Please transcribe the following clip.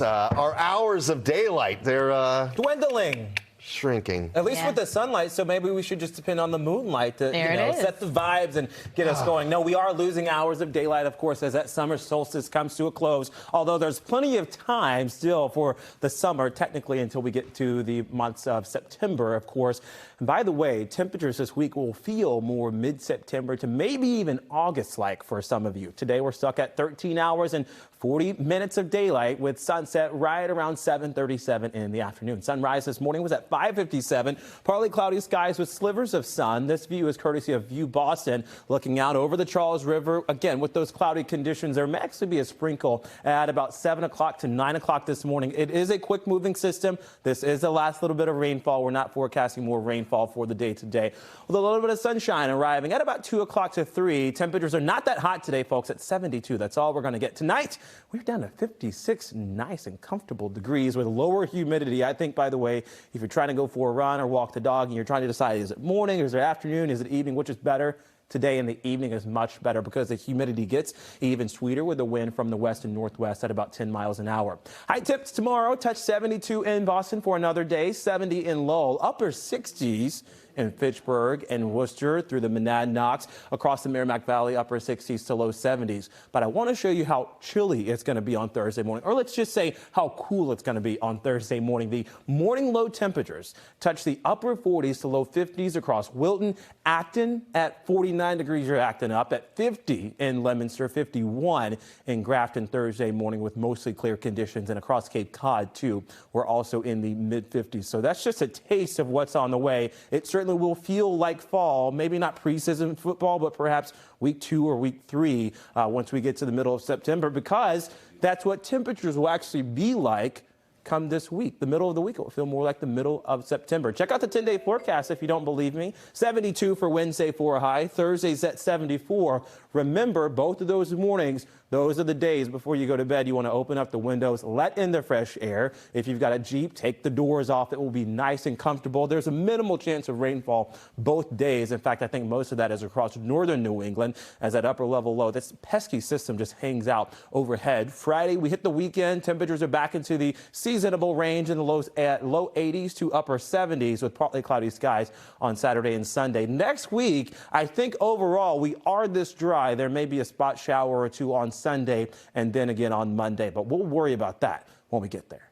Our hours of daylight, they're dwindling. shrinking. At least with the sunlight, so maybe we should just depend on the moonlight to set the vibes and get us going. No, we are losing hours of daylight, of course, as that summer solstice comes to a close, although there's plenty of time still for the summer, technically, until we get to the months of September, of course. And by the way, temperatures this week will feel more mid-September to maybe even August-like for some of you. Today, we're stuck at 13 hours and 40 minutes of daylight with sunset right around 7:37 in the afternoon. Sunrise this morning was at 5:57. Partly cloudy skies with slivers of sun. This view is courtesy of View Boston, looking out over the Charles River. Again, with those cloudy conditions, there may actually be a sprinkle at about 7 o'clock to 9 o'clock this morning. It is a quick moving system. This is the last little bit of rainfall. We're not forecasting more rainfall for the day today, with a little bit of sunshine arriving at about 2 o'clock to 3. Temperatures are not that hot today, folks, at 72. That's all we're going to get tonight. We're down to 56 nice and comfortable degrees with lower humidity. I think, by the way, if you're trying to go for a run or walk the dog and you're trying to decide, is it morning, is it afternoon, is it evening, which is better? Today in the evening is much better because the humidity gets even sweeter with the wind from the west and northwest at about 10 miles an hour. High temps tomorrow, touch 72 in Boston for another day, 70 in Lowell, upper 60s in Fitchburg and Worcester through the Monadnocks, across the Merrimack Valley, upper 60s to low 70s. But I want to show you how chilly it's going to be on Thursday morning, or let's just say how cool it's going to be on Thursday morning. The morning low temperatures touch the upper 40s to low 50s across Wilton, Acton at 49 degrees. You're acting up at 50 in Leominster, 51 in Grafton Thursday morning with mostly clear conditions, and across Cape Cod too. We're also in the mid 50s. So that's just a taste of what's on the way. It certainly will feel like fall, maybe not preseason football, but perhaps week 2 or week 3 once we get to the middle of September, because that's what temperatures will actually be like come this week. The middle of the week, it will feel more like the middle of September. Check out the 10-day forecast if you don't believe me. 72 for Wednesday for a high. Thursday's at 74. Remember, both of those mornings, those are the days before you go to bed. You want to open up the windows, let in the fresh air. If you've got a Jeep, take the doors off. It will be nice and comfortable. There's a minimal chance of rainfall both days. In fact, I think most of that is across northern New England as that upper level low. This pesky system just hangs out overhead. Friday, we hit the weekend. Temperatures are back into the seasonable range in the low 80s to upper 70s with partly cloudy skies on Saturday and Sunday. Next week, I think overall we are this dry. There may be a spot shower or two on Sunday and then again on Monday, but we'll worry about that when we get there.